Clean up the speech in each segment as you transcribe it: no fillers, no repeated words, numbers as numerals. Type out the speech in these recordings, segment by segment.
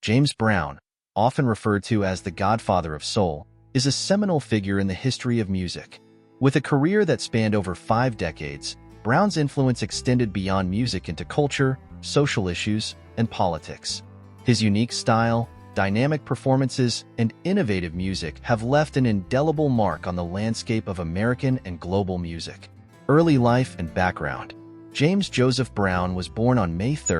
James Brown, often referred to as the Godfather of Soul, is a seminal figure in the history of music. With a career that spanned over 5 decades, Brown's influence extended beyond music into culture, social issues, and politics. His unique style, dynamic performances, and innovative music have left an indelible mark on the landscape of American and global music. Early life and background. James Joseph Brown was born on May 3,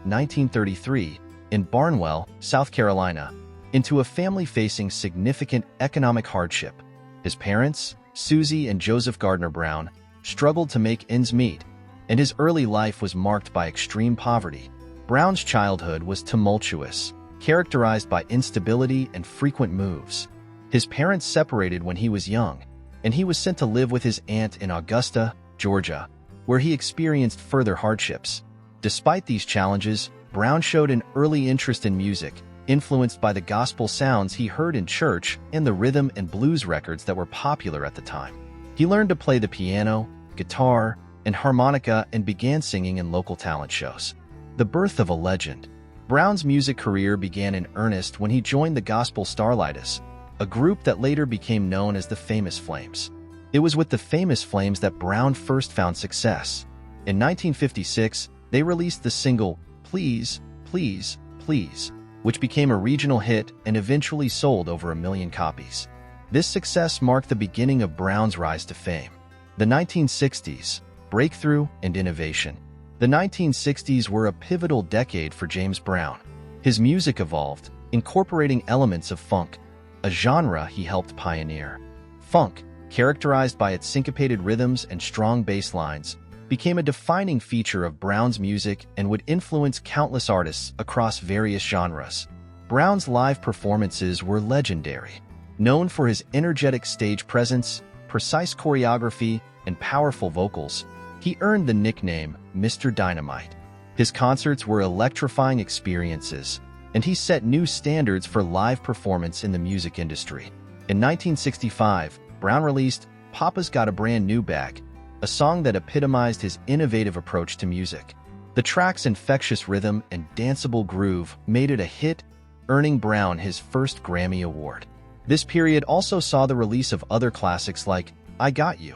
1933, in Barnwell, South Carolina, into a family facing significant economic hardship. His parents, Susie and Joseph Gardner Brown, struggled to make ends meet, and his early life was marked by extreme poverty. Brown's childhood was tumultuous, characterized by instability and frequent moves. His parents separated when he was young, and he was sent to live with his aunt in Augusta, Georgia, where he experienced further hardships. Despite these challenges, Brown showed an early interest in music, influenced by the gospel sounds he heard in church and the rhythm and blues records that were popular at the time. He learned to play the piano, guitar, and harmonica and began singing in local talent shows. The birth of a legend. Brown's music career began in earnest when he joined the Gospel Starlighters, a group that later became known as the Famous Flames. It was with the Famous Flames that Brown first found success. In 1956, they released the single Please, Please, Please, which became a regional hit and eventually sold over 1 million copies. This success marked the beginning of Brown's rise to fame. The 1960s, breakthrough and innovation. The 1960s were a pivotal decade for James Brown. His music evolved, incorporating elements of funk, a genre he helped pioneer. Funk, characterized by its syncopated rhythms and strong bass lines, became a defining feature of Brown's music and would influence countless artists across various genres. Brown's live performances were legendary. Known for his energetic stage presence, precise choreography, and powerful vocals, he earned the nickname Mr. Dynamite. His concerts were electrifying experiences, and he set new standards for live performance in the music industry. In 1965, Brown released Papa's Got a Brand New Bag, a song that epitomized his innovative approach to music. The track's infectious rhythm and danceable groove made it a hit, earning Brown his first Grammy Award. This period also saw the release of other classics like I Got You,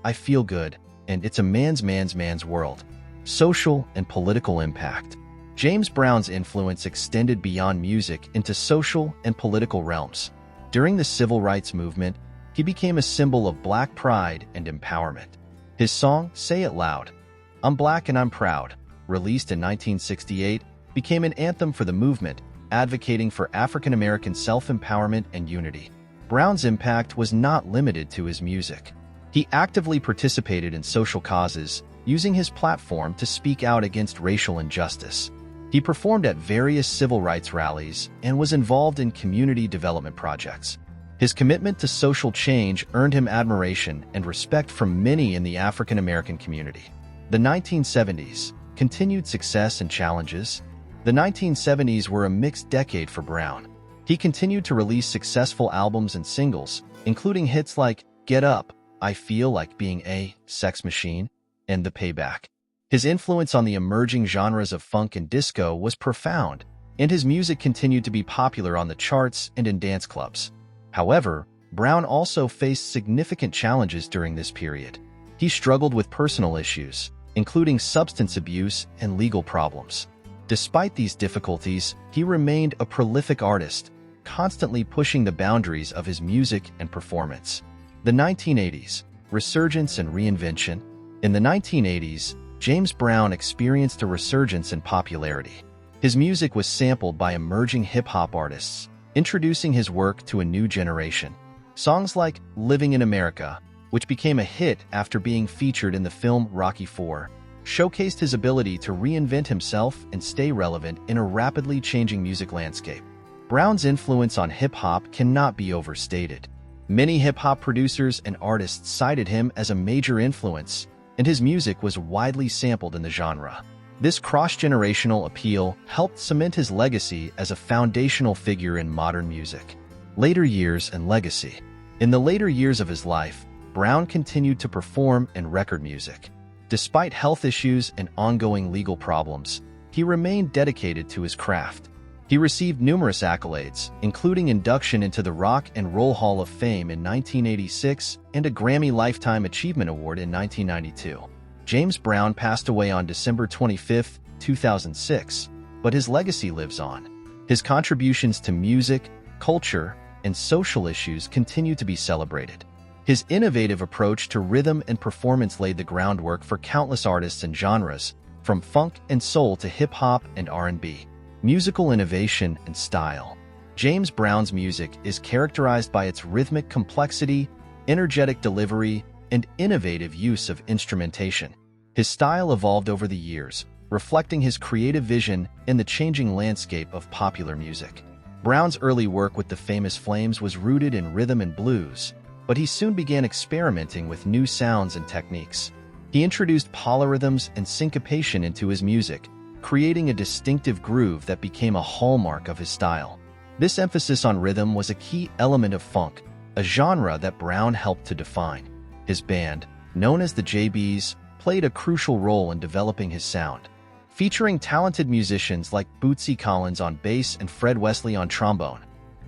I Feel Good, and It's a Man's World. Social and political impact. James Brown's influence extended beyond music into social and political realms. During the Civil Rights Movement, he became a symbol of Black pride and empowerment. His song, Say It Loud, I'm Black and I'm Proud, released in 1968, became an anthem for the movement, advocating for African-American self-empowerment and unity. Brown's impact was not limited to his music. He actively participated in social causes, using his platform to speak out against racial injustice. He performed at various civil rights rallies and was involved in community development projects. His commitment to social change earned him admiration and respect from many in the African American community. The 1970s, continued success and challenges. The 1970s were a mixed decade for Brown. He continued to release successful albums and singles, including hits like Get Up, I Feel Like Being a Sex Machine, and The Payback. His influence on the emerging genres of funk and disco was profound, and his music continued to be popular on the charts and in dance clubs. However, Brown also faced significant challenges during this period. He struggled with personal issues, including substance abuse and legal problems. Despite these difficulties, he remained a prolific artist, constantly pushing the boundaries of his music and performance. The 1980s, resurgence and reinvention. In the 1980s, James Brown experienced a resurgence in popularity. His music was sampled by emerging hip-hop artists, introducing his work to a new generation. Songs like Living in America, which became a hit after being featured in the film Rocky IV, showcased his ability to reinvent himself and stay relevant in a rapidly changing music landscape. Brown's influence on hip-hop cannot be overstated. Many hip-hop producers and artists cited him as a major influence, and his music was widely sampled in the genre. This cross-generational appeal helped cement his legacy as a foundational figure in modern music. Later years and legacy. In the later years of his life, Brown continued to perform and record music. Despite health issues and ongoing legal problems, he remained dedicated to his craft. He received numerous accolades, including induction into the Rock and Roll Hall of Fame in 1986 and a Grammy Lifetime Achievement Award in 1992. James Brown passed away on December 25, 2006, but his legacy lives on. His contributions to music, culture, and social issues continue to be celebrated. His innovative approach to rhythm and performance laid the groundwork for countless artists and genres, from funk and soul to hip-hop and R&B. Musical innovation and style. James Brown's music is characterized by its rhythmic complexity, energetic delivery, and innovative use of instrumentation. His style evolved over the years, reflecting his creative vision in the changing landscape of popular music. Brown's early work with the Famous Flames was rooted in rhythm and blues, but he soon began experimenting with new sounds and techniques. He introduced polyrhythms and syncopation into his music, creating a distinctive groove that became a hallmark of his style. This emphasis on rhythm was a key element of funk, a genre that Brown helped to define. His band, known as the JBs, played a crucial role in developing his sound. Featuring talented musicians like Bootsy Collins on bass and Fred Wesley on trombone,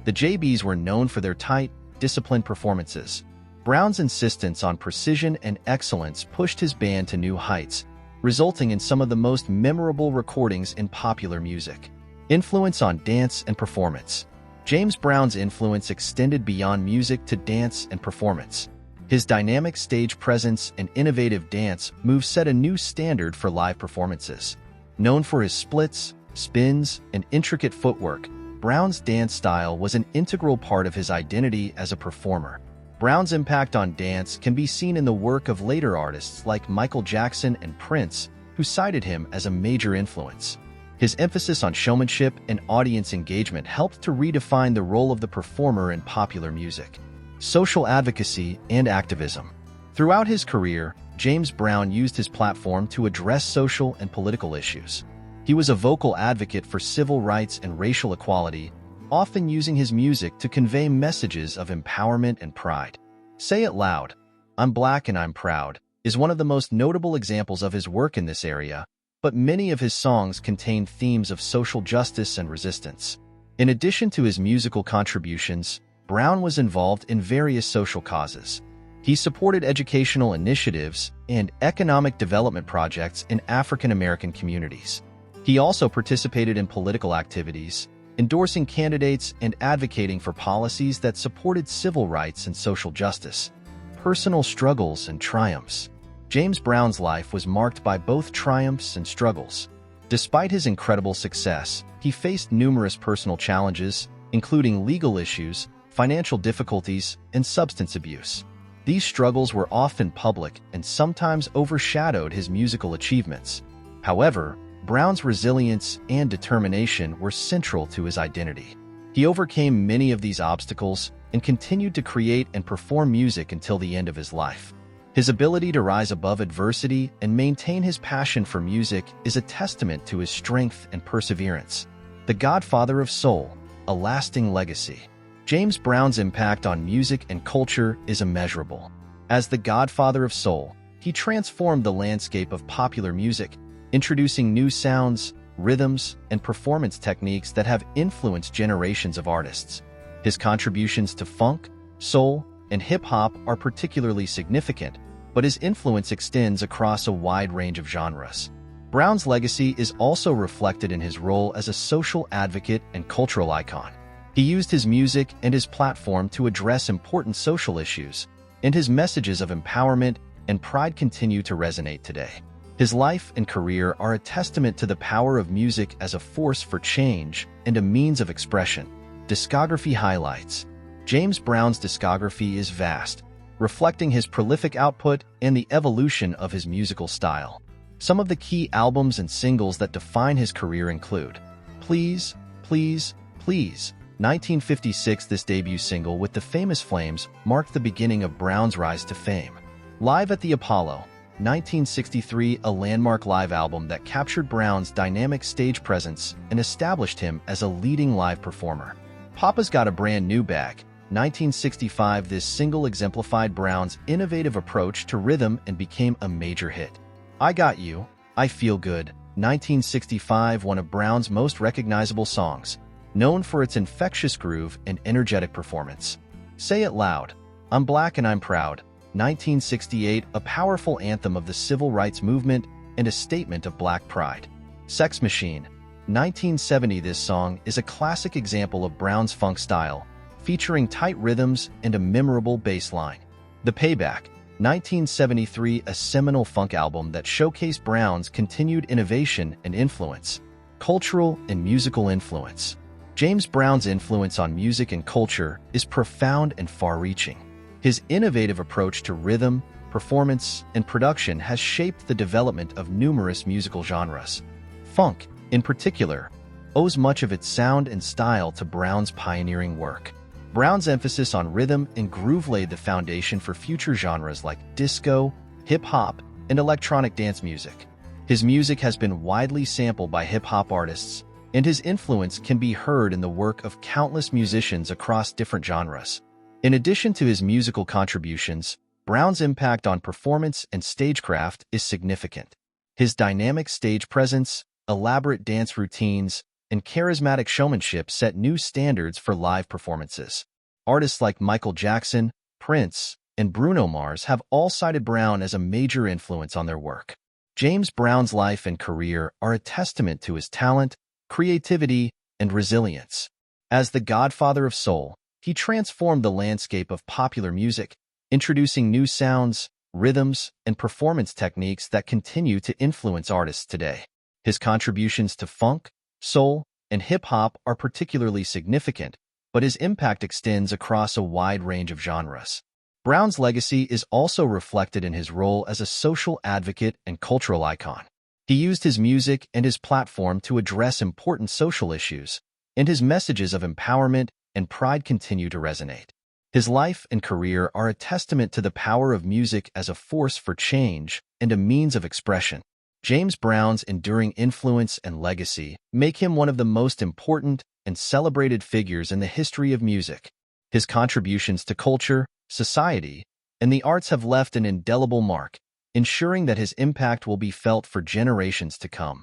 the JBs were known for their tight, disciplined performances. Brown's insistence on precision and excellence pushed his band to new heights, resulting in some of the most memorable recordings in popular music. Influence on dance and performance. James Brown's influence extended beyond music to dance and performance. His dynamic stage presence and innovative dance moves set a new standard for live performances. Known for his splits, spins, and intricate footwork, Brown's dance style was an integral part of his identity as a performer. Brown's impact on dance can be seen in the work of later artists like Michael Jackson and Prince, who cited him as a major influence. His emphasis on showmanship and audience engagement helped to redefine the role of the performer in popular music. Social advocacy and activism. Throughout his career, James Brown used his platform to address social and political issues. He was a vocal advocate for civil rights and racial equality, often using his music to convey messages of empowerment and pride. Say It Loud, I'm Black and I'm Proud, is one of the most notable examples of his work in this area, but many of his songs contain themes of social justice and resistance. In addition to his musical contributions, Brown was involved in various social causes. He supported educational initiatives and economic development projects in African American communities. He also participated in political activities, endorsing candidates and advocating for policies that supported civil rights and social justice. Personal struggles and triumphs. James Brown's life was marked by both triumphs and struggles. Despite his incredible success, he faced numerous personal challenges, including legal issues, financial difficulties, and substance abuse. These struggles were often public and sometimes overshadowed his musical achievements. However, Brown's resilience and determination were central to his identity. He overcame many of these obstacles and continued to create and perform music until the end of his life. His ability to rise above adversity and maintain his passion for music is a testament to his strength and perseverance. The Godfather of Soul, a lasting legacy. James Brown's impact on music and culture is immeasurable. As the Godfather of Soul, he transformed the landscape of popular music, introducing new sounds, rhythms, and performance techniques that have influenced generations of artists. His contributions to funk, soul, and hip-hop are particularly significant, but his influence extends across a wide range of genres. Brown's legacy is also reflected in his role as a social advocate and cultural icon. He used his music and his platform to address important social issues, and his messages of empowerment and pride continue to resonate today. His life and career are a testament to the power of music as a force for change and a means of expression. Discography highlights. James Brown's discography is vast, reflecting his prolific output and the evolution of his musical style. Some of the key albums and singles that define his career include Please, Please, Please. 1956, this debut single with the Famous Flames marked the beginning of Brown's rise to fame. Live at the Apollo, 1963, a landmark live album that captured Brown's dynamic stage presence and established him as a leading live performer. Papa's Got a Brand New Bag, 1965, this single exemplified Brown's innovative approach to rhythm and became a major hit. I Got You, I Feel Good, 1965, one of Brown's most recognizable songs, known for its infectious groove and energetic performance. Say It Loud, I'm Black and I'm Proud, 1968, a powerful anthem of the civil rights movement and a statement of Black pride. Sex Machine, 1970. This song is a classic example of Brown's funk style, featuring tight rhythms and a memorable bass line. The Payback, 1973, a seminal funk album that showcased Brown's continued innovation and influence. Cultural and musical influence. James Brown's influence on music and culture is profound and far-reaching. His innovative approach to rhythm, performance, and production has shaped the development of numerous musical genres. Funk, in particular, owes much of its sound and style to Brown's pioneering work. Brown's emphasis on rhythm and groove laid the foundation for future genres like disco, hip-hop, and electronic dance music. His music has been widely sampled by hip-hop artists, and his influence can be heard in the work of countless musicians across different genres. In addition to his musical contributions, Brown's impact on performance and stagecraft is significant. His dynamic stage presence, elaborate dance routines, and charismatic showmanship set new standards for live performances. Artists like Michael Jackson, Prince, and Bruno Mars have all cited Brown as a major influence on their work. James Brown's life and career are a testament to his talent, creativity, and resilience. As the Godfather of Soul, he transformed the landscape of popular music, introducing new sounds, rhythms, and performance techniques that continue to influence artists today. His contributions to funk, soul, and hip-hop are particularly significant, but his impact extends across a wide range of genres. Brown's legacy is also reflected in his role as a social advocate and cultural icon. He used his music and his platform to address important social issues, and his messages of empowerment and pride continue to resonate. His life and career are a testament to the power of music as a force for change and a means of expression. James Brown's enduring influence and legacy make him one of the most important and celebrated figures in the history of music. His contributions to culture, society, and the arts have left an indelible mark, ensuring that his impact will be felt for generations to come.